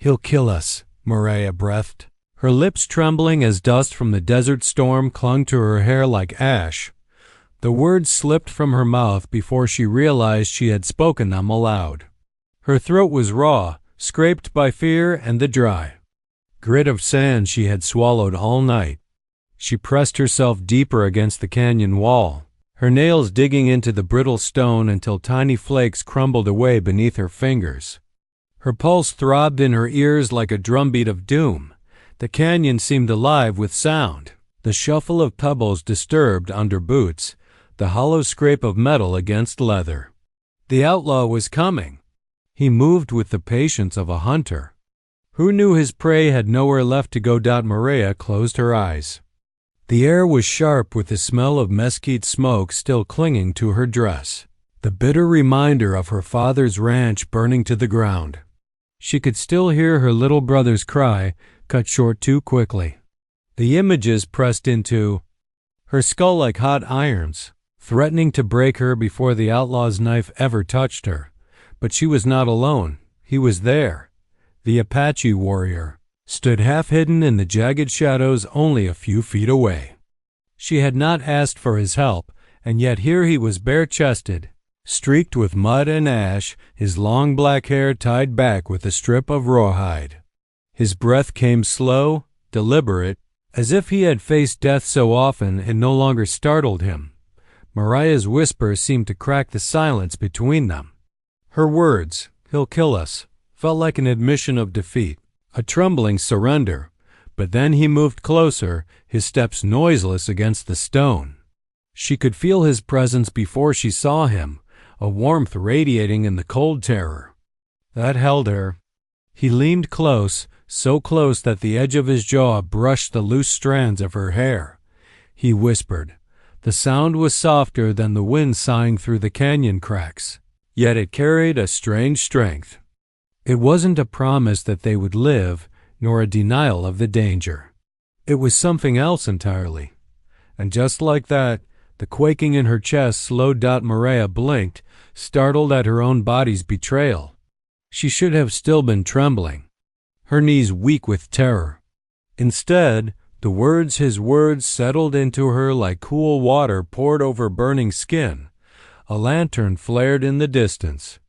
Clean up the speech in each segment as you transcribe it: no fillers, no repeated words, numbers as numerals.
"He'll kill us," Mariah breathed, her lips trembling as dust from the desert storm clung to her hair like ash. The words slipped from her mouth before she realized she had spoken them aloud. Her throat was raw, scraped by fear and the dry grit of sand she had swallowed all night. She pressed herself deeper against the canyon wall, her nails digging into the brittle stone until tiny flakes crumbled away beneath her fingers. Her pulse throbbed in her ears like a drumbeat of doom. The canyon seemed alive with sound, the shuffle of pebbles disturbed under boots, the hollow scrape of metal against leather. The outlaw was coming. He moved with the patience of a hunter. Who knew his prey had nowhere left to go? Mariah closed her eyes. The air was sharp with the smell of mesquite smoke still clinging to her dress, the bitter reminder of her father's ranch burning to the ground. She could still hear her little brother's cry, cut short too quickly. The images pressed into her skull like hot irons, threatening to break her before the outlaw's knife ever touched her. But she was not alone. He was there. The Apache warrior stood half hidden in the jagged shadows only a few feet away. She had not asked for his help, and yet here he was bare-chested, streaked with mud and ash, his long black hair tied back with a strip of rawhide. His breath came slow, deliberate, as if he had faced death so often it no longer startled him. Mariah's whisper seemed to crack the silence between them. Her words, "He'll kill us," felt like an admission of defeat, a trembling surrender. But then he moved closer, his steps noiseless against the stone. She could feel his presence before she saw him, a warmth radiating in the cold terror. That held her. He leaned close, so close that the edge of his jaw brushed the loose strands of her hair. He whispered. The sound was softer than the wind sighing through the canyon cracks, yet it carried a strange strength. It wasn't a promise that they would live, nor a denial of the danger. It was something else entirely. And just like that, the quaking in her chest slowed. Mariah blinked, startled at her own body's betrayal. She should have still been trembling, her knees weak with terror. Instead, his words settled into her like cool water poured over burning skin. A lantern flared in the distance.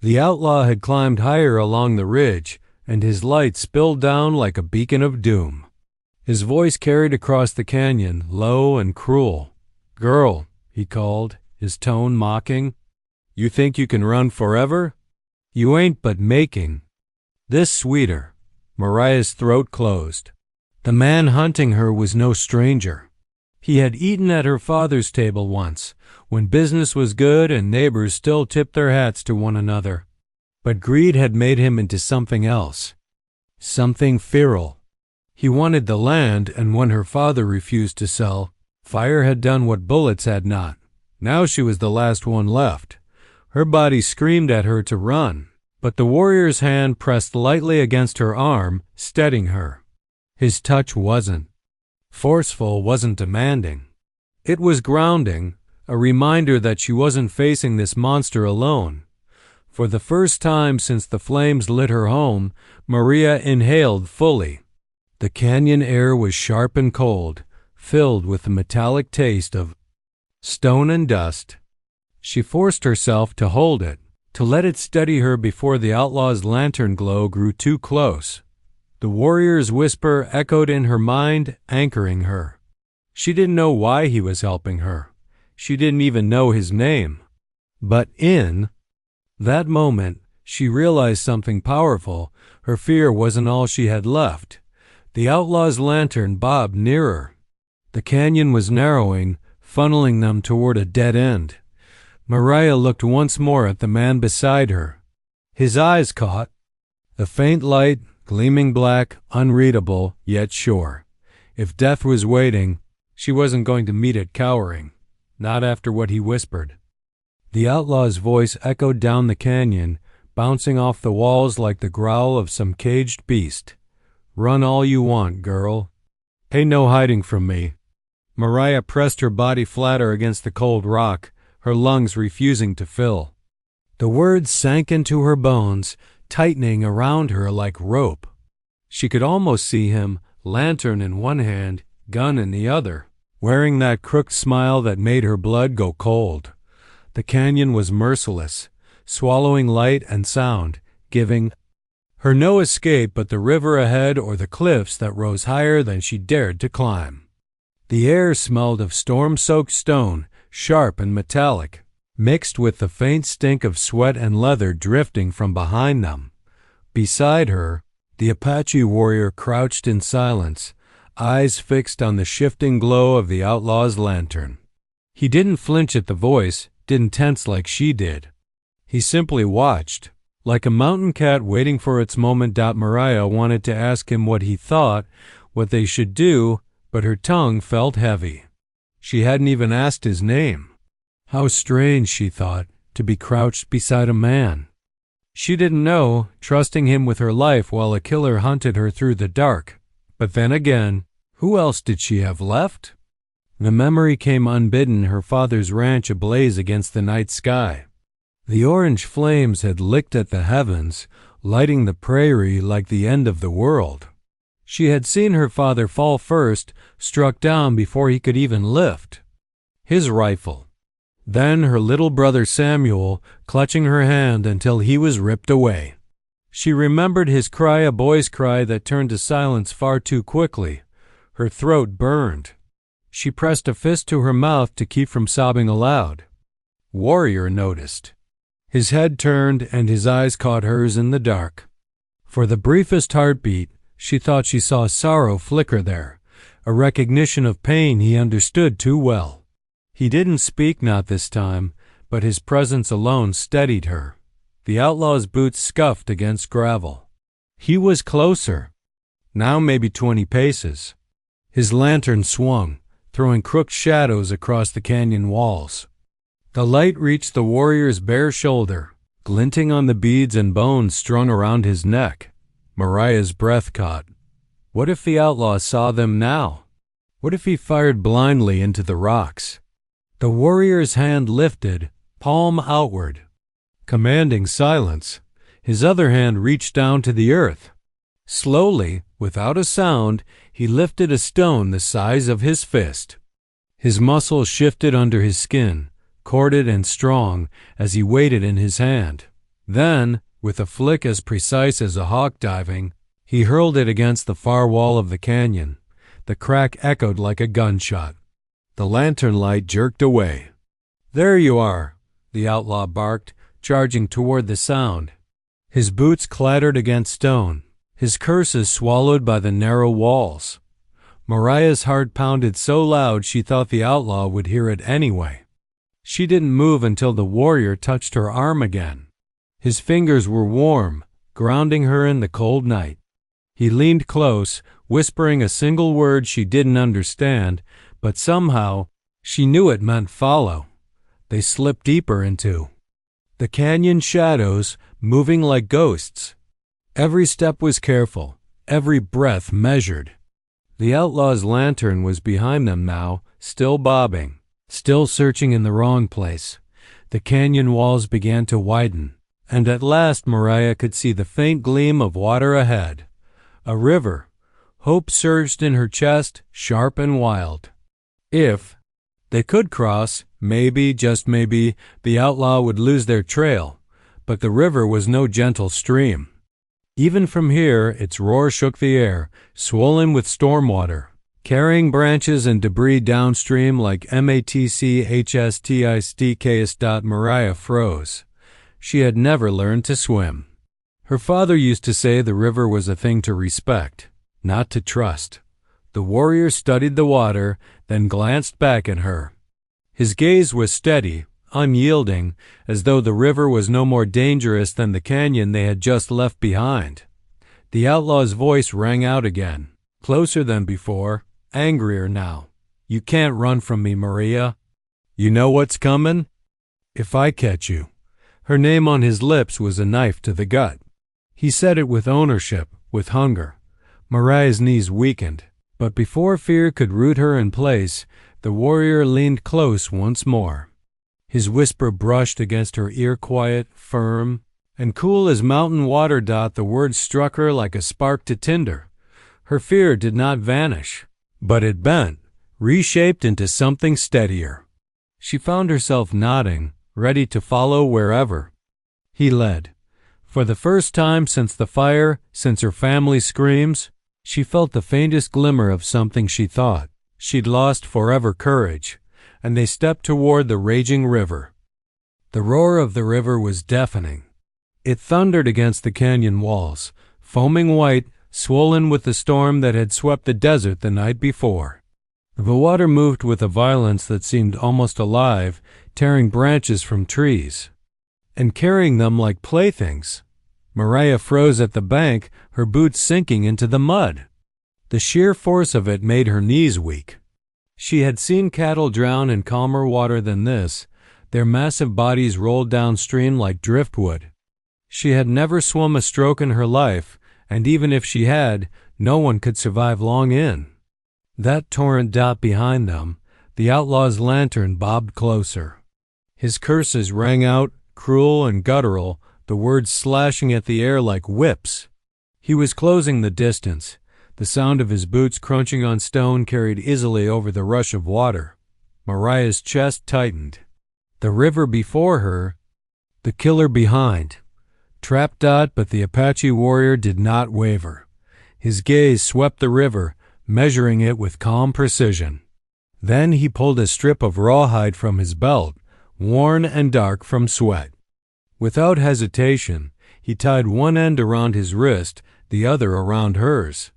The outlaw had climbed higher along the ridge, and his light spilled down like a beacon of doom. His voice carried across the canyon, low and cruel. "Girl," he called, his tone mocking. "You think you can run forever? You ain't but making this sweeter." Mariah's throat closed. The man hunting her was no stranger. He had eaten at her father's table once, when business was good and neighbors still tipped their hats to one another. But greed had made him into something else, something feral. He wanted the land, and when her father refused to sell, fire had done what bullets had not. Now she was the last one left. Her body screamed at her to run, but the warrior's hand pressed lightly against her arm, steadying her. His touch wasn't forceful, wasn't demanding. It was grounding, a reminder that she wasn't facing this monster alone. For the first time since the flames lit her home, Mariah inhaled fully. The canyon air was sharp and cold, filled with the metallic taste of stone and dust. She forced herself to hold it, to let it steady her before the outlaw's lantern glow grew too close. The warrior's whisper echoed in her mind, anchoring her. She didn't know why he was helping her. She didn't even know his name. But in that moment, she realized something powerful. Her fear wasn't all she had left. The outlaw's lantern bobbed nearer. The canyon was narrowing, funneling them toward a dead end. Mariah looked once more at the man beside her. His eyes caught a faint light, gleaming black, unreadable, yet sure. If death was waiting, she wasn't going to meet it cowering. Not after what he whispered. The outlaw's voice echoed down the canyon, bouncing off the walls like the growl of some caged beast. "Run all you want, girl. Ain't no hiding from me." Mariah pressed her body flatter against the cold rock, her lungs refusing to fill. The words sank into her bones, tightening around her like rope. She could almost see him, lantern in one hand, gun in the other, wearing that crooked smile that made her blood go cold. The canyon was merciless, swallowing light and sound, giving her no escape but the river ahead or the cliffs that rose higher than she dared to climb. The air smelled of storm-soaked stone, sharp and metallic, mixed with the faint stink of sweat and leather drifting from behind them. Beside her, the Apache warrior crouched in silence, eyes fixed on the shifting glow of the outlaw's lantern. He didn't flinch at the voice, didn't tense like she did. He simply watched, like a mountain cat waiting for its moment. Mariah wanted to ask him what he thought, what they should do, but her tongue felt heavy. She hadn't even asked his name. How strange, she thought, to be crouched beside a man. She didn't know, trusting him with her life while a killer hunted her through the dark. But then again, who else did she have left? The memory came unbidden, her father's ranch ablaze against the night sky. The orange flames had licked at the heavens, lighting the prairie like the end of the world. She had seen her father fall first, struck down before he could even lift his rifle. Then her little brother Samuel, clutching her hand until he was ripped away. She remembered his cry, a boy's cry that turned to silence far too quickly. Her throat burned. She pressed a fist to her mouth to keep from sobbing aloud. Warrior noticed. His head turned and his eyes caught hers in the dark. For the briefest heartbeat, she thought she saw sorrow flicker there, a recognition of pain he understood too well. He didn't speak, not this time, but his presence alone steadied her. The outlaw's boots scuffed against gravel. He was closer, now maybe 20 paces. His lantern swung, throwing crooked shadows across the canyon walls. The light reached the warrior's bare shoulder, glinting on the beads and bones strung around his neck. Mariah's breath caught. What if the outlaw saw them now? What if he fired blindly into the rocks? The warrior's hand lifted, palm outward, commanding silence. His other hand reached down to the earth. Slowly, without a sound, he lifted a stone the size of his fist. His muscles shifted under his skin, corded and strong, as he weighed it in his hand. Then, with a flick as precise as a hawk diving, he hurled it against the far wall of the canyon. The crack echoed like a gunshot. The lantern light jerked away. There you are, the outlaw barked, charging toward the sound. His boots clattered against stone, his curses swallowed by the narrow walls. Mariah's heart pounded so loud she thought the outlaw would hear it anyway. She didn't move until the warrior touched her arm again. His fingers were warm, grounding her in the cold night. He leaned close, whispering a single word she didn't understand, but somehow she knew it meant follow. They slipped deeper into the canyon shadows, moving like ghosts. Every step was careful, every breath measured. The outlaw's lantern was behind them now, still bobbing, still searching in the wrong place. The canyon walls began to widen, and at last Mariah could see the faint gleam of water ahead. A river. Hope surged in her chest, sharp and wild. If they could cross, maybe, just maybe, the outlaw would lose their trail. But the river was no gentle stream. Even from here, its roar shook the air, swollen with storm water, carrying branches and debris downstream like matchsticks. Mariah froze. She had never learned to swim. Her father used to say the river was a thing to respect, not to trust. The warrior studied the water, then glanced back at her. His gaze was steady, unyielding, as though the river was no more dangerous than the canyon they had just left behind. The outlaw's voice rang out again, closer than before, angrier now. You can't run from me, Mariah. You know what's coming? If I catch you. Her name on his lips was a knife to the gut. He said it with ownership, with hunger. Mariah's knees weakened, but before fear could root her in place, the warrior leaned close once more. His whisper brushed against her ear, quiet, firm, And cool as mountain water. The words struck her like a spark to tinder. Her fear did not vanish, but it bent, reshaped into something steadier. She found herself nodding, ready to follow wherever he led. For the first time since the fire, since her family's screams, she felt the faintest glimmer of something she thought she'd lost forever: courage, and they stepped toward the raging river. The roar of the river was deafening. It thundered against the canyon walls, foaming white, swollen with the storm that had swept the desert the night before. The water moved with a violence that seemed almost alive, tearing branches from trees and carrying them like playthings. Mariah froze at the bank, her boots sinking into the mud. The sheer force of it made her knees weak. She had seen cattle drown in calmer water than this, their massive bodies rolled downstream like driftwood. She had never swum a stroke in her life, and even if she had, no one could survive long in that torrent. Behind them, the outlaw's lantern bobbed closer. His curses rang out, cruel and guttural, the words slashing at the air like whips. He was closing the distance. The sound of his boots crunching on stone carried easily over the rush of water. Mariah's chest tightened. The river before her, the killer behind. Trapped. But the Apache warrior did not waver. His gaze swept the river, measuring it with calm precision. Then he pulled a strip of rawhide from his belt, worn and dark from sweat. Without hesitation, he tied one end around his wrist, the other around hers.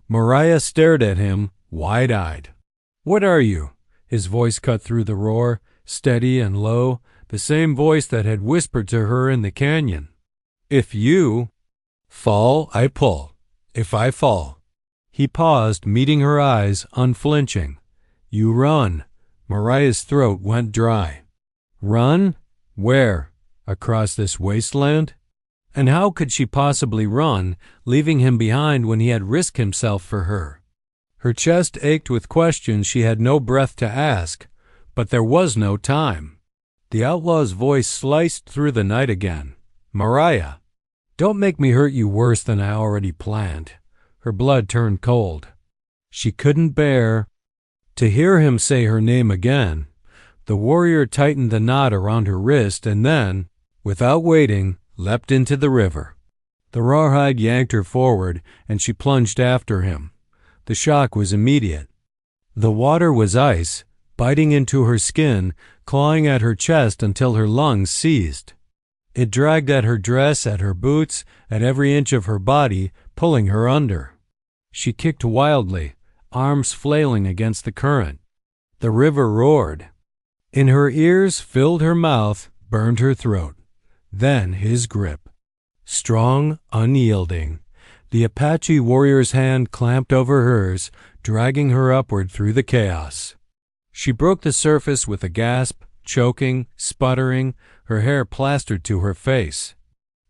Mariah stared at him, wide-eyed. "What are you?" His voice cut through the roar, steady and low, the same voice that had whispered to her in the canyon. "If you fall, I pull. If I fall." He paused, meeting her eyes, unflinching. "You run." Mariah's throat went dry. Run? Where? Across this wasteland? And how could she possibly run, leaving him behind when he had risked himself for her? Her chest ached with questions she had no breath to ask, but there was no time. The outlaw's voice sliced through the night again. "Mariah, don't make me hurt you worse than I already planned." Her blood turned cold. She couldn't bear to hear him say her name again. The warrior tightened the knot around her wrist and then, without waiting, leapt into the river. The rawhide yanked her forward, and she plunged after him. The shock was immediate. The water was ice, biting into her skin, clawing at her chest until her lungs seized. It dragged at her dress, at her boots, at every inch of her body, pulling her under. She kicked wildly, arms flailing against the current. The river roared. In her ears, filled her mouth, burned her throat. Then his grip. Strong, unyielding. The Apache warrior's hand clamped over hers, dragging her upward through the chaos. She broke the surface with a gasp, choking, sputtering, her hair plastered to her face.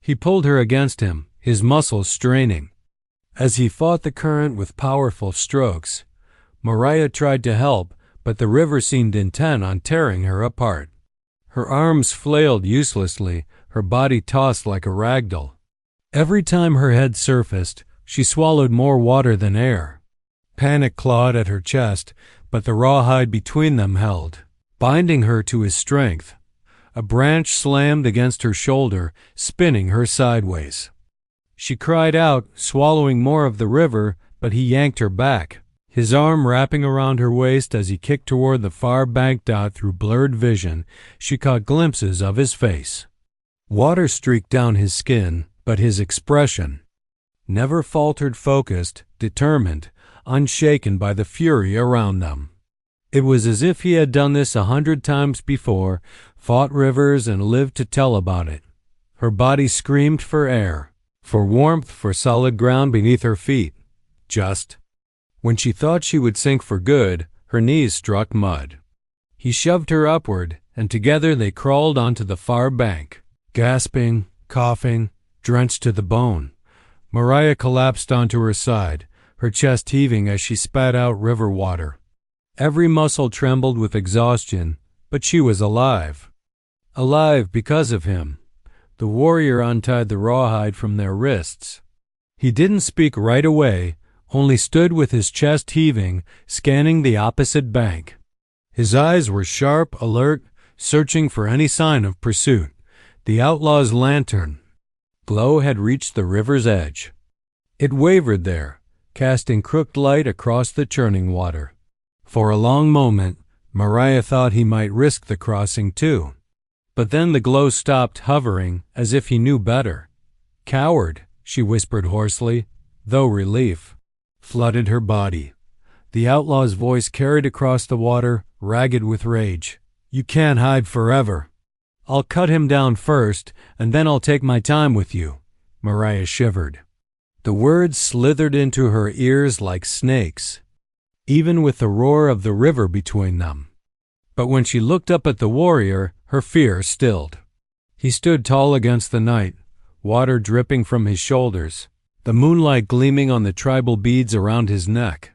He pulled her against him, his muscles straining. As he fought the current with powerful strokes, Mariah tried to help, but the river seemed intent on tearing her apart. Her arms flailed uselessly, her body tossed like a ragdoll. Every time her head surfaced, she swallowed more water than air. Panic clawed at her chest, but the rawhide between them held, binding her to his strength. A branch slammed against her shoulder, spinning her sideways. She cried out, swallowing more of the river, but he yanked her back, his arm wrapping around her waist as he kicked toward the far bank. Through blurred vision, she caught glimpses of his face. Water streaked down his skin, but his expression never faltered, focused, determined, unshaken by the fury around them. It was as if he had done this 100 times before, fought rivers and lived to tell about it. Her body screamed for air, for warmth, for solid ground beneath her feet. Just when she thought she would sink for good, her knees struck mud. He shoved her upward, and together they crawled onto the far bank, gasping, coughing, drenched to the bone. Mariah collapsed onto her side, her chest heaving as she spat out river water. Every muscle trembled with exhaustion, but she was alive. Alive because of him. The warrior untied the rawhide from their wrists. He didn't speak right away, only stood with his chest heaving, scanning the opposite bank. His eyes were sharp, alert, searching for any sign of pursuit. The outlaw's lantern glow had reached the river's edge. It wavered there, casting crooked light across the churning water. For a long moment, Mariah thought he might risk the crossing too. But then the glow stopped hovering, as if he knew better. "Coward," she whispered hoarsely, though relief flooded her body. The outlaw's voice carried across the water, ragged with rage. "You can't hide forever." "I'll cut him down first, and then I'll take my time with you." Mariah shivered. The words slithered into her ears like snakes, even with the roar of the river between them. But when she looked up at the warrior, her fear stilled. He stood tall against the night, water dripping from his shoulders, the moonlight gleaming on the tribal beads around his neck.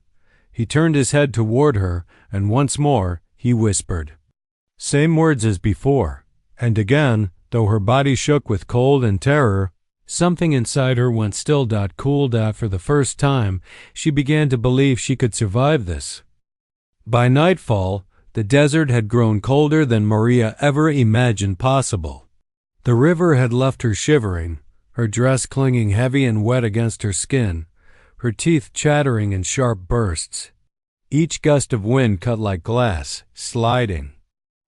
He turned his head toward her, and once more he whispered. Same words as before, and again, though her body shook with cold and terror, something inside her went still. Cooled. For the first time, she began to believe she could survive this. By nightfall, the desert had grown colder than Mariah ever imagined possible. The river had left her shivering, her dress clinging heavy and wet against her skin, her teeth chattering in sharp bursts. Each gust of wind cut like glass, sliding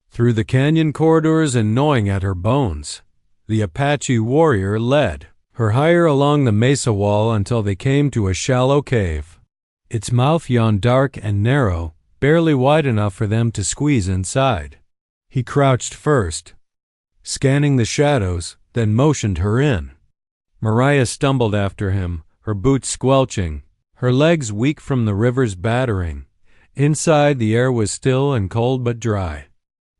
through the canyon corridors and gnawing at her bones. The Apache warrior led her higher along the mesa wall until they came to a shallow cave. Its mouth yawned dark and narrow, barely wide enough for them to squeeze inside. He crouched first, scanning the shadows, then motioned her in. Mariah stumbled after him, her boots squelching, her legs weak from the river's battering. Inside, the air was still and cold but dry.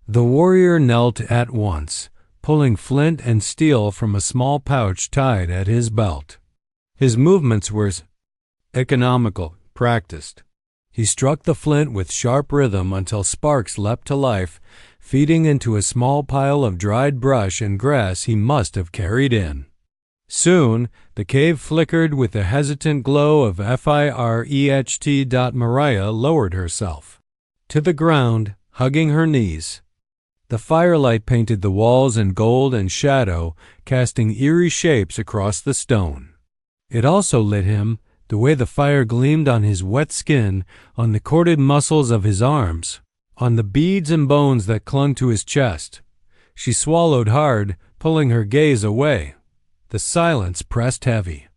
The warrior knelt at once, pulling flint and steel from a small pouch tied at his belt. His movements were economical, practiced. He struck the flint with sharp rhythm until sparks leapt to life, feeding into a small pile of dried brush and grass he must have carried in. Soon, the cave flickered with the hesitant glow of fireht. Mariah lowered herself to the ground, hugging her knees. The firelight painted the walls in gold and shadow, casting eerie shapes across the stone. It also lit him, the way the fire gleamed on his wet skin, on the corded muscles of his arms, on the beads and bones that clung to his chest. She swallowed hard, pulling her gaze away. The silence pressed heavy.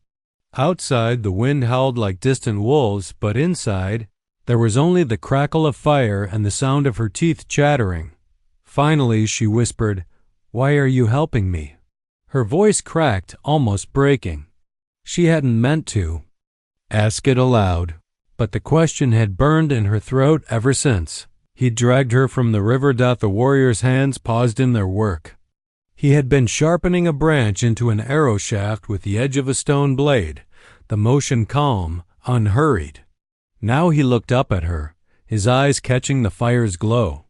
Outside, the wind howled like distant wolves, but inside, there was only the crackle of fire and the sound of her teeth chattering. Finally, she whispered, "Why are you helping me?" Her voice cracked, almost breaking. She hadn't meant to ask it aloud, but the question had burned in her throat ever since. He dragged her from the river. The warrior's hands paused in their work. He had been sharpening a branch into an arrow shaft with the edge of a stone blade, the motion calm, unhurried. Now he looked up at her, his eyes catching the fire's glow.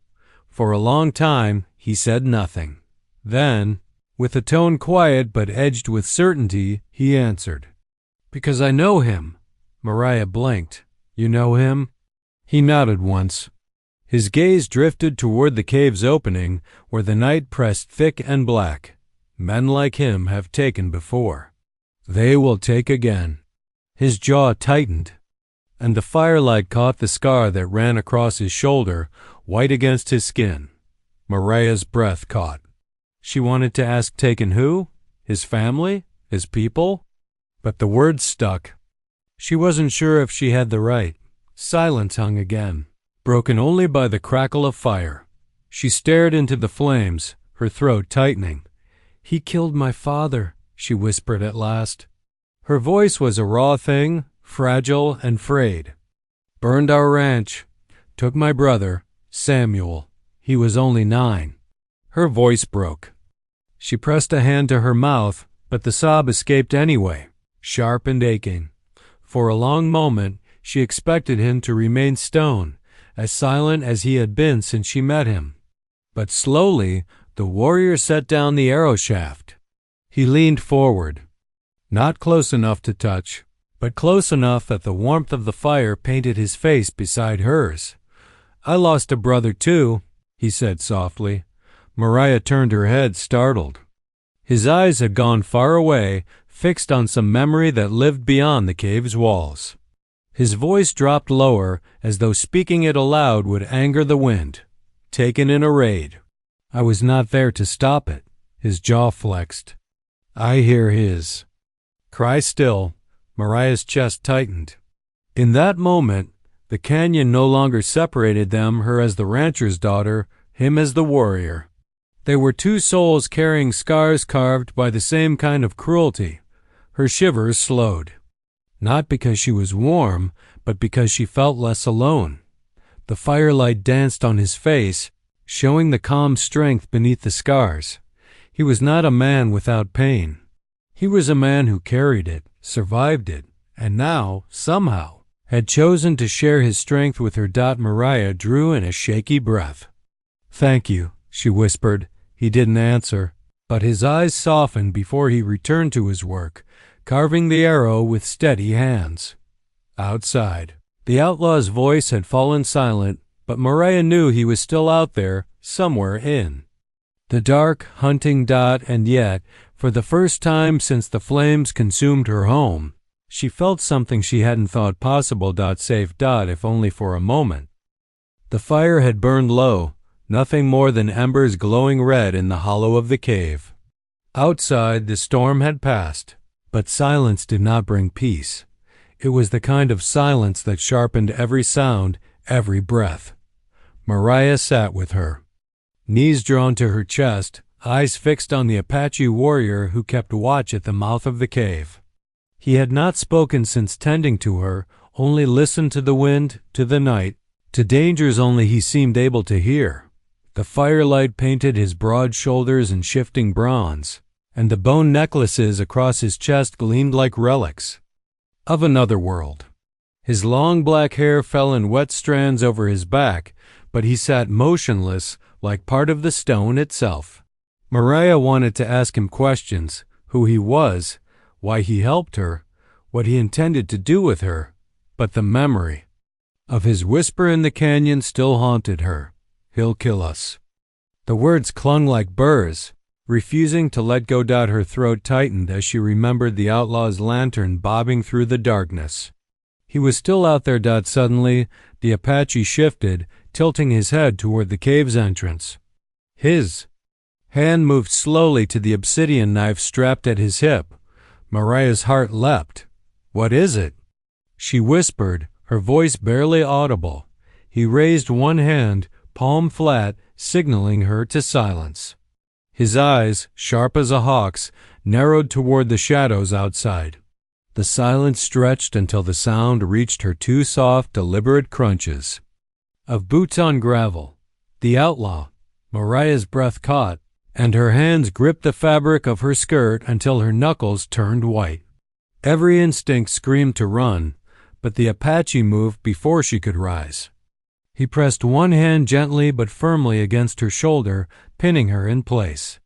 For a long time, he said nothing. Then, with a tone quiet but edged with certainty, he answered, "Because I know him." Mariah blinked. "You know him?" He nodded once. His gaze drifted toward the cave's opening, where the night pressed thick and black. Men like him have taken before. They will take again. His jaw tightened, and the firelight caught the scar that ran across his shoulder, white against his skin. Mariah's breath caught. She wanted to ask taken who? His family? His people? But the words stuck. She wasn't sure if she had the right. Silence hung again, broken only by the crackle of fire. She stared into the flames, her throat tightening. "He killed my father," she whispered at last. Her voice was a raw thing, fragile and frayed. "Burned our ranch. Took my brother, Samuel. He was only 9. Her voice broke. She pressed a hand to her mouth, but the sob escaped anyway, sharp and aching. For a long moment, she expected him to remain stone, as silent as he had been since she met him. But slowly, the warrior set down the arrow shaft. He leaned forward, not close enough to touch, but close enough that the warmth of the fire painted his face beside hers. "I lost a brother too," he said softly. Mariah turned her head, startled. His eyes had gone far away, fixed on some memory that lived beyond the cave's walls. His voice dropped lower, as though speaking it aloud would anger the wind. "Taken in a raid. I was not there to stop it." His jaw flexed. "I hear his cry still." Mariah's chest tightened. In that moment, the canyon no longer separated them, her as the rancher's daughter, him as the warrior. They were two souls carrying scars carved by the same kind of cruelty. Her shivers slowed. Not because she was warm, but because she felt less alone. The firelight danced on his face, showing the calm strength beneath the scars. He was not a man without pain. He was a man who carried it, survived it, and now, somehow, had chosen to share his strength with her. Mariah drew in a shaky breath. "Thank you," she whispered. He didn't answer, but his eyes softened before he returned to his work, carving the arrow with steady hands. Outside, the outlaw's voice had fallen silent, but Mariah knew he was still out there, somewhere in the dark, hunting. And yet, for the first time since the flames consumed her home, she felt something she hadn't thought possible. Safe. If only for a moment. The fire had burned low, nothing more than embers glowing red in the hollow of the cave. Outside, the storm had passed, but silence did not bring peace. It was the kind of silence that sharpened every sound, every breath. Mariah sat with her, knees drawn to her chest, eyes fixed on the Apache warrior who kept watch at the mouth of the cave. He had not spoken since tending to her, only listened to the wind, to the night, to dangers only he seemed able to hear. The firelight painted his broad shoulders in shifting bronze, and the bone necklaces across his chest gleamed like relics of another world. His long black hair fell in wet strands over his back, but he sat motionless, like part of the stone itself. Mariah wanted to ask him questions: who he was, why he helped her, what he intended to do with her, but the memory of his whisper in the canyon still haunted her. "He'll kill us." The words clung like burrs, refusing to let go. Her throat tightened as she remembered the outlaw's lantern bobbing through the darkness. He was still out there. Suddenly, the Apache shifted, tilting his head toward the cave's entrance. His hand moved slowly to the obsidian knife strapped at his hip. Mariah's heart leapt. "What is it?" she whispered, her voice barely audible. He raised one hand, palm flat, signaling her to silence. His eyes, sharp as a hawk's, narrowed toward the shadows outside. The silence stretched until the sound reached her two soft, deliberate crunches of boots on gravel. The outlaw. Mariah's breath caught, and her hands gripped the fabric of her skirt until her knuckles turned white. Every instinct screamed to run, but the Apache moved before she could rise. He pressed one hand gently but firmly against her shoulder, pinning her in place.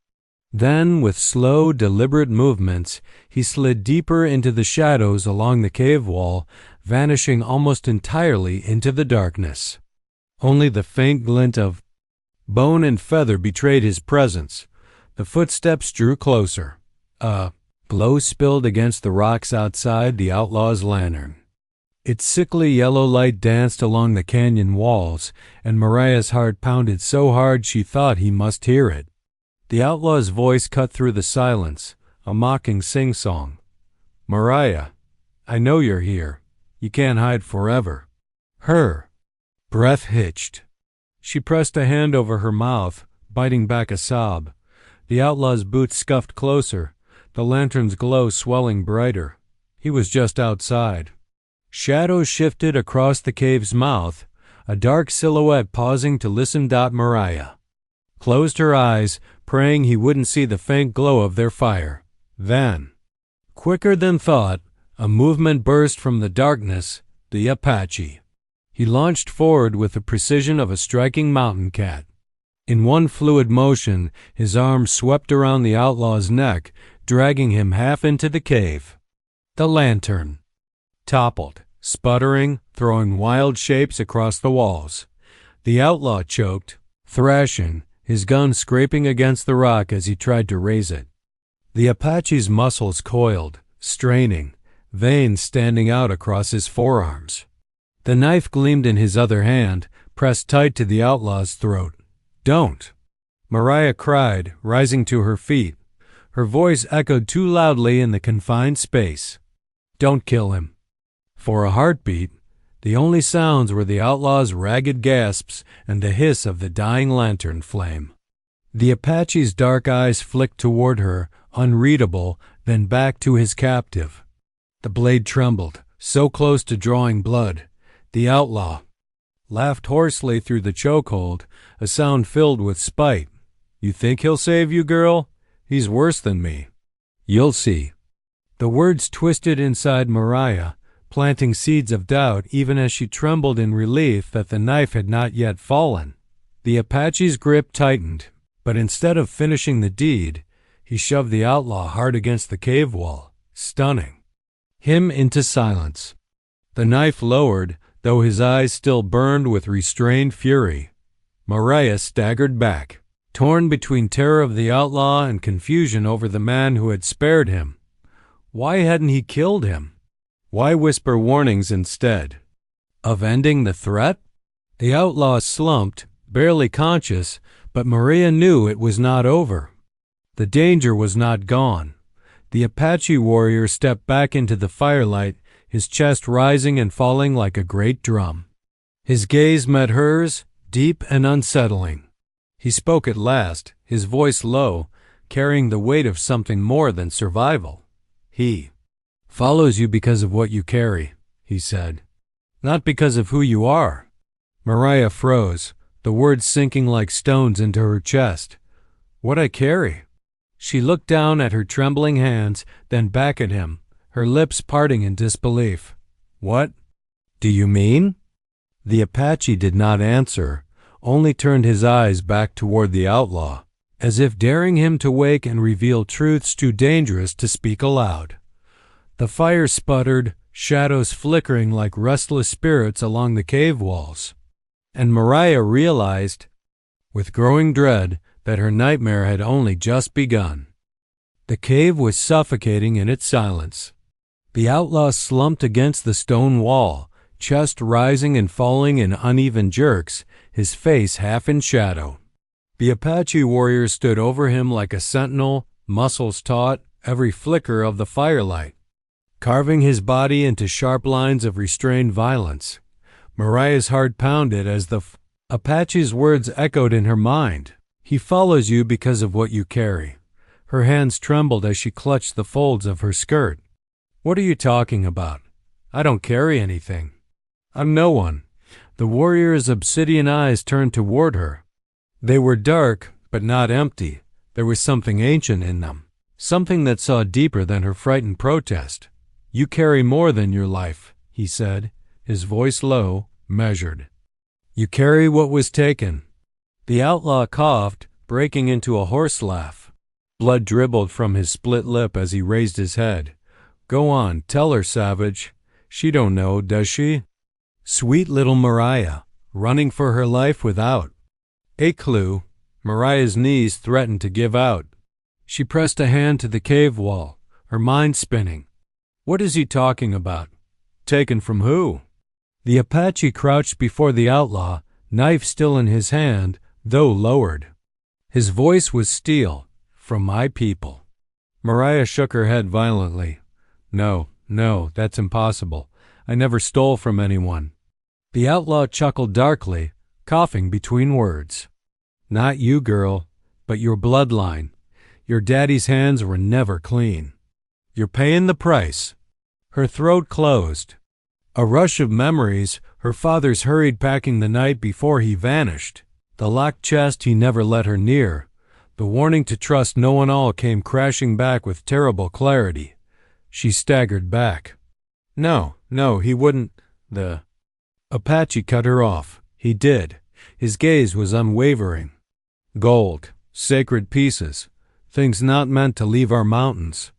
Then, with slow, deliberate movements, he slid deeper into the shadows along the cave wall, vanishing almost entirely into the darkness. Only the faint glint of bone and feather betrayed his presence. The footsteps drew closer. A glow spilled against the rocks outside the outlaw's lantern. Its sickly yellow light danced along the canyon walls, and Mariah's heart pounded so hard she thought he must hear it. The outlaw's voice cut through the silence, a mocking sing-song. "Mariah, I know you're here. You can't hide forever." Her breath hitched. She pressed a hand over her mouth, biting back a sob. The outlaw's boots scuffed closer, the lantern's glow swelling brighter. He was just outside. Shadows shifted across the cave's mouth, a dark silhouette pausing to listen. Mariah closed her eyes, praying he wouldn't see the faint glow of their fire. Then, quicker than thought, a movement burst from the darkness. The Apache. He launched forward with the precision of a striking mountain cat. In one fluid motion, his arm swept around the outlaw's neck, dragging him half into the cave. The lantern toppled, sputtering, throwing wild shapes across the walls. The outlaw choked, thrashing, his gun scraping against the rock as he tried to raise it. The Apache's muscles coiled, straining, veins standing out across his forearms. The knife gleamed in his other hand, pressed tight to the outlaw's throat. "Don't!" Mariah cried, rising to her feet. Her voice echoed too loudly in the confined space. "Don't kill him." For a heartbeat, the only sounds were the outlaw's ragged gasps and the hiss of the dying lantern flame. The Apache's dark eyes flicked toward her, unreadable, then back to his captive. The blade trembled, so close to drawing blood. The outlaw laughed hoarsely through the chokehold, a sound filled with spite. "You think he'll save you, girl? He's worse than me. You'll see." The words twisted inside Mariah, planting seeds of doubt even as she trembled in relief that the knife had not yet fallen. The Apache's grip tightened, but instead of finishing the deed, he shoved the outlaw hard against the cave wall, stunning him into silence. The knife lowered, though his eyes still burned with restrained fury. Mariah staggered back, torn between terror of the outlaw and confusion over the man who had spared him. Why hadn't he killed him? Why whisper warnings instead of ending the threat? The outlaw slumped, barely conscious, but Mariah knew it was not over. The danger was not gone. The Apache warrior stepped back into the firelight, his chest rising and falling like a great drum. His gaze met hers, deep and unsettling. He spoke at last, his voice low, carrying the weight of something more than survival. "He follows you because of what you carry," he said, "not because of who you are." Mariah froze, the words sinking like stones into her chest. "What I carry?" She looked down at her trembling hands, then back at him, her lips parting in disbelief. "What do you mean?" The Apache did not answer, only turned his eyes back toward the outlaw, as if daring him to wake and reveal truths too dangerous to speak aloud. The fire sputtered, shadows flickering like restless spirits along the cave walls, and Mariah realized, with growing dread, that her nightmare had only just begun. The cave was suffocating in its silence. The outlaw slumped against the stone wall, chest rising and falling in uneven jerks, his face half in shadow. The Apache warrior stood over him like a sentinel, muscles taut, every flicker of the firelight, carving his body into sharp lines of restrained violence. Mariah's heart pounded as the Apache's words echoed in her mind. "He follows you because of what you carry." Her hands trembled as she clutched the folds of her skirt. "What are you talking about? I don't carry anything. I'm no one." The warrior's obsidian eyes turned toward her. They were dark, but not empty. There was something ancient in them, something that saw deeper than her frightened protest. "You carry more than your life," he said, his voice low, measured. "You carry what was taken." The outlaw coughed, breaking into a horse laugh. Blood dribbled from his split lip as he raised his head. "Go on, tell her, savage. She don't know, does she?" Sweet little Mariah, running for her life without a clue. Mariah's knees threatened to give out. She pressed a hand to the cave wall, her mind spinning. "What is he talking about? Taken from who?" The Apache crouched before the outlaw, knife still in his hand, though lowered. His voice was steel. "From my people." Mariah shook her head violently. No, that's impossible. I never stole from anyone." The outlaw chuckled darkly, coughing between words. "Not you, girl, but your bloodline. Your daddy's hands were never clean. You're paying the price." Her throat closed. A rush of memories, her father's hurried packing the night before he vanished, the locked chest he never let her near, the warning to trust no one all came crashing back with terrible clarity. She staggered back. No, he wouldn't. The Apache cut her off. He did. His gaze was unwavering. "Gold, sacred pieces. things not meant to leave our mountains.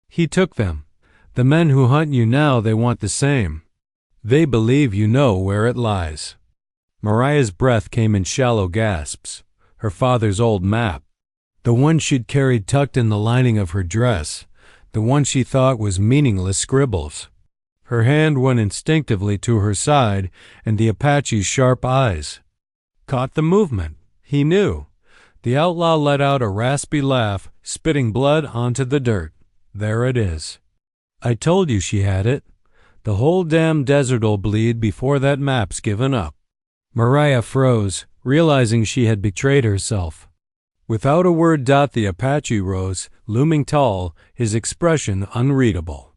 He took them. The men who hunt you now, they want the same. They believe you know where it lies." Mariah's breath came in shallow gasps. Her father's old map, the one she'd carried tucked in the lining of her dress, the one she thought was meaningless scribbles. Her hand went instinctively to her side, and the Apache's sharp eyes caught the movement. He knew. The outlaw let out a raspy laugh, spitting blood onto the dirt. "There it is. I told you she had it. The whole damn desert'll bleed before that map's given up." Mariah froze, realizing she had betrayed herself. Without a word, the Apache rose, looming tall, his expression unreadable.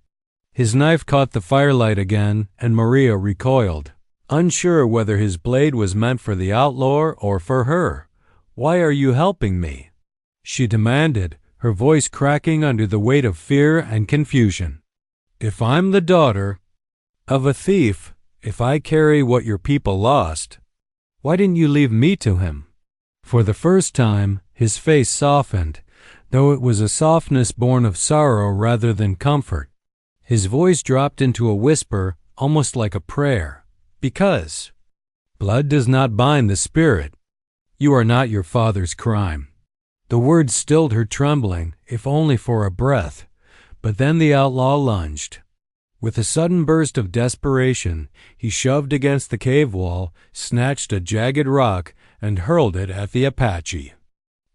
His knife caught the firelight again, and Mariah recoiled, unsure whether his blade was meant for the outlaw or for her. "Why are you helping me?" she demanded, her voice cracking under the weight of fear and confusion. "If I'm the daughter of a thief, if I carry what your people lost, why didn't you leave me to him?" For the first time, his face softened, though it was a softness born of sorrow rather than comfort. His voice dropped into a whisper, almost like a prayer. "Because blood does not bind the spirit. You are not your father's crime." The words stilled her trembling, if only for a breath. But then the outlaw lunged. With a sudden burst of desperation, he shoved against the cave wall, snatched a jagged rock, and hurled it at the Apache.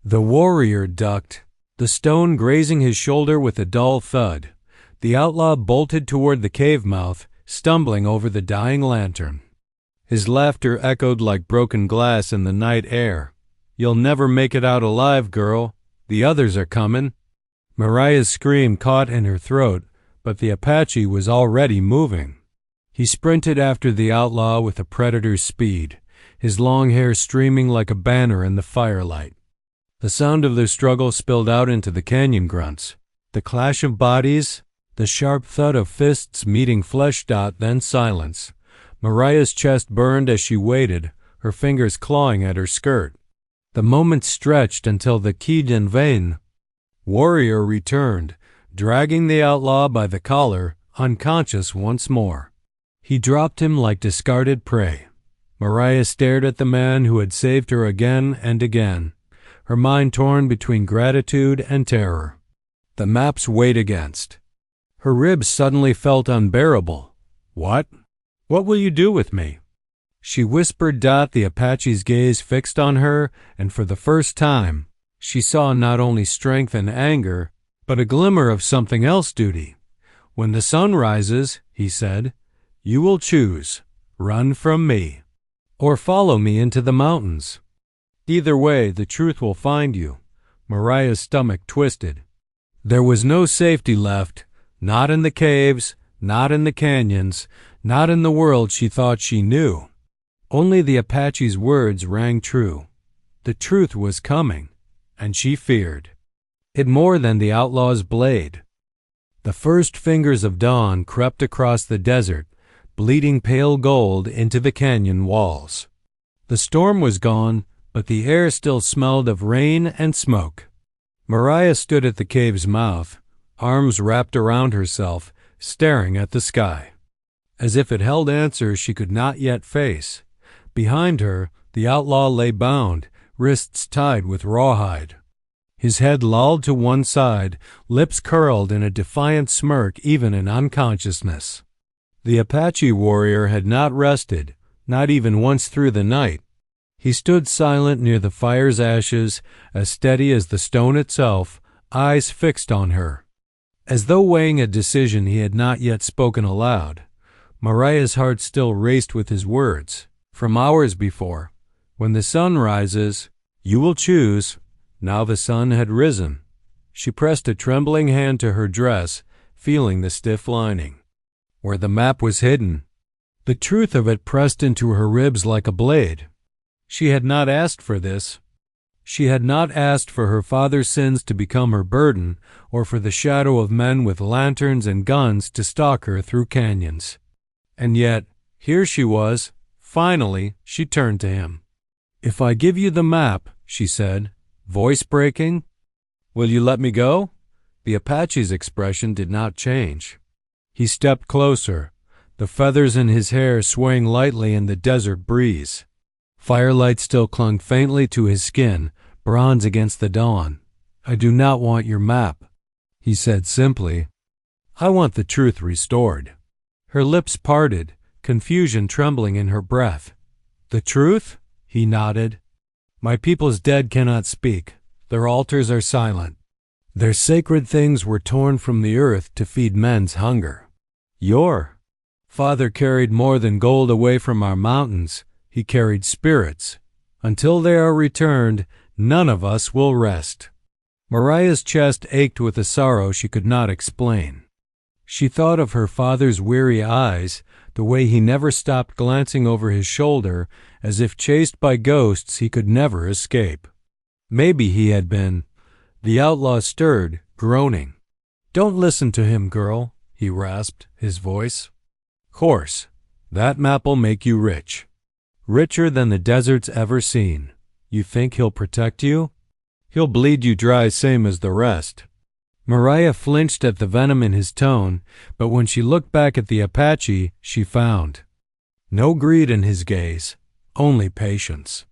The warrior ducked, the stone grazing his shoulder with a dull thud. The outlaw bolted toward the cave mouth, stumbling over the dying lantern. His laughter echoed like broken glass in the night air. "You'll never make it out alive, girl. The others are coming." Mariah's scream caught in her throat, but the Apache was already moving. He sprinted after the outlaw with a predator's speed, his long hair streaming like a banner in the firelight. The sound of their struggle spilled out into the canyon grunts, the clash of bodies, the sharp thud of fists meeting flesh. Then silence. Mariah's chest burned as she waited, her fingers clawing at her skirt. The moment stretched until the Kidin vein warrior returned, dragging the outlaw by the collar, unconscious once more. He dropped him like discarded prey. Mariah stared at the man who had saved her again and again, her mind torn between gratitude and terror. The map's weight against. Her ribs suddenly felt unbearable. "What? What will you do with me?" she whispered. The Apache's gaze fixed on her, and for the first time, she saw not only strength and anger, but a glimmer of something else. "Duty. When the sun rises," he said, "you will choose, run from me, or follow me into the mountains. Either way, the truth will find you." Mariah's stomach twisted. There was no safety left, not in the caves, not in the canyons, not in the world she thought she knew. Only the Apache's words rang true. The truth was coming, and she feared it more than the outlaw's blade. The first fingers of dawn crept across the desert, bleeding pale gold into the canyon walls. The storm was gone, but the air still smelled of rain and smoke. Mariah stood at the cave's mouth, arms wrapped around herself, staring at the sky, as if it held answers she could not yet face. Behind her, the outlaw lay bound, wrists tied with rawhide. His head lolled to one side, lips curled in a defiant smirk even in unconsciousness. The Apache warrior had not rested, not even once through the night. He stood silent near the fire's ashes, as steady as the stone itself, eyes fixed on her, as though weighing a decision he had not yet spoken aloud. Mariah's heart still raced with his words, from hours before. "When the sun rises, you will choose." Now the sun had risen. She pressed a trembling hand to her dress, feeling the stiff lining, where the map was hidden. The truth of it pressed into her ribs like a blade. She had not asked for this. She had not asked for her father's sins to become her burden, or for the shadow of men with lanterns and guns to stalk her through canyons. And yet, here she was. Finally, she turned to him. "If I give you the map," she said, voice breaking, Will you let me go?" The Apache's expression did not change. He stepped closer, the feathers in his hair swaying lightly in the desert breeze. Firelight still clung faintly to his skin, bronze against the dawn. "I do not want your map," he said simply. "I want the truth restored." Her lips parted, confusion trembling in her breath. "The truth?" he nodded. "My people's dead cannot speak. Their altars are silent. Their sacred things were torn from the earth to feed men's hunger. Your father carried more than gold away from our mountains. He carried spirits. Until they are returned, none of us will rest." Mariah's chest ached with a sorrow she could not explain. She thought of her father's weary eyes, the way he never stopped glancing over his shoulder, as if chased by ghosts he could never escape. Maybe he had been. The outlaw stirred, groaning. "Don't listen to him, girl," he rasped, his voice hoarse. "That map'll make you rich. Richer than the desert's ever seen. You think he'll protect you? He'll bleed you dry same as the rest." Mariah flinched at the venom in his tone, but when she looked back at the Apache, she found no greed in his gaze, only patience,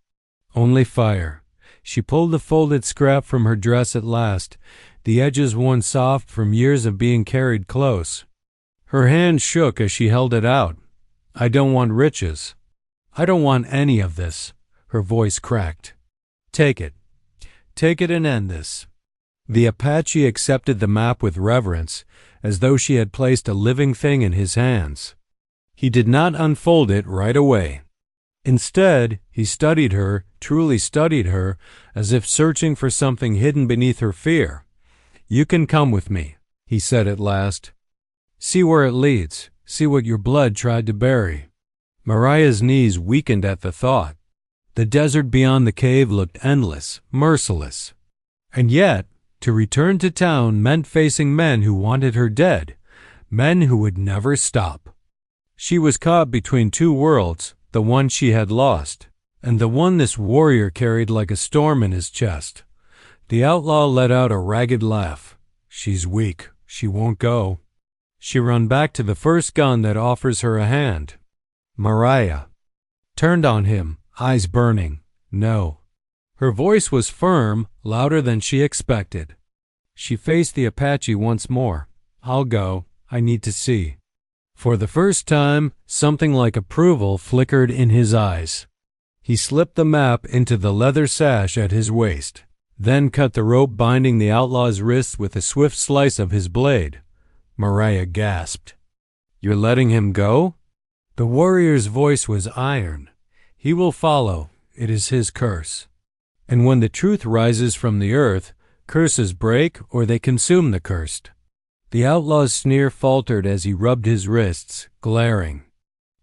only fire. She pulled the folded scrap from her dress at last, the edges worn soft from years of being carried close. Her hand shook as she held it out. "I don't want riches. I don't want any of this." Her voice cracked. "Take it. Take it and end this." The Apache accepted the map with reverence, as though she had placed a living thing in his hands. He did not unfold it right away. Instead, he studied her, truly studied her, as if searching for something hidden beneath her fear. "You can come with me," he said at last. "See where it leads. See what your blood tried to bury." Mariah's knees weakened at the thought. The desert beyond the cave looked endless, merciless. And yet, to return to town meant facing men who wanted her dead, men who would never stop. She was caught between two worlds, the one she had lost, and the one this warrior carried like a storm in his chest. The outlaw let out a ragged laugh. "She's weak. She won't go." She ran back to the first gun that offers her a hand. Mariah turned on him, eyes burning. "No." Her voice was firm, louder than she expected. She faced the Apache once more. "I'll go. I need to see." For the first time, something like approval flickered in his eyes. He slipped the map into the leather sash at his waist, then cut the rope binding the outlaw's wrists with a swift slice of his blade. Mariah gasped. "You're letting him go?" The warrior's voice was iron. "He will follow. It is his curse. And when the truth rises from the earth, curses break or they consume the cursed." The outlaw's sneer faltered as he rubbed his wrists, glaring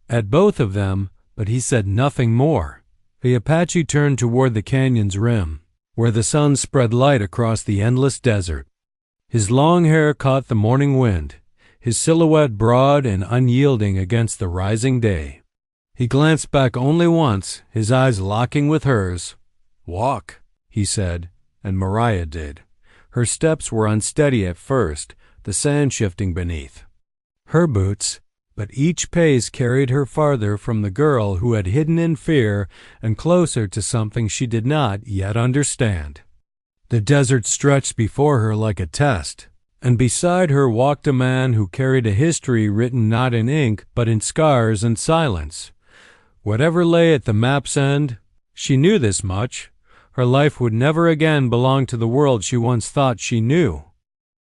at both of them, but he said nothing more. The Apache turned toward the canyon's rim, where the sun spread light across the endless desert. His long hair caught the morning wind, his silhouette broad and unyielding against the rising day. He glanced back only once, his eyes locking with hers. "Walk," he said, and Mariah did. Her steps were unsteady at first, the sand shifting beneath her boots, but each pace carried her farther from the girl who had hidden in fear and closer to something she did not yet understand. The desert stretched before her like a test, and beside her walked a man who carried a history written not in ink but in scars and silence. Whatever lay at the map's end, she knew this much. Her life would never again belong to the world she once thought she knew.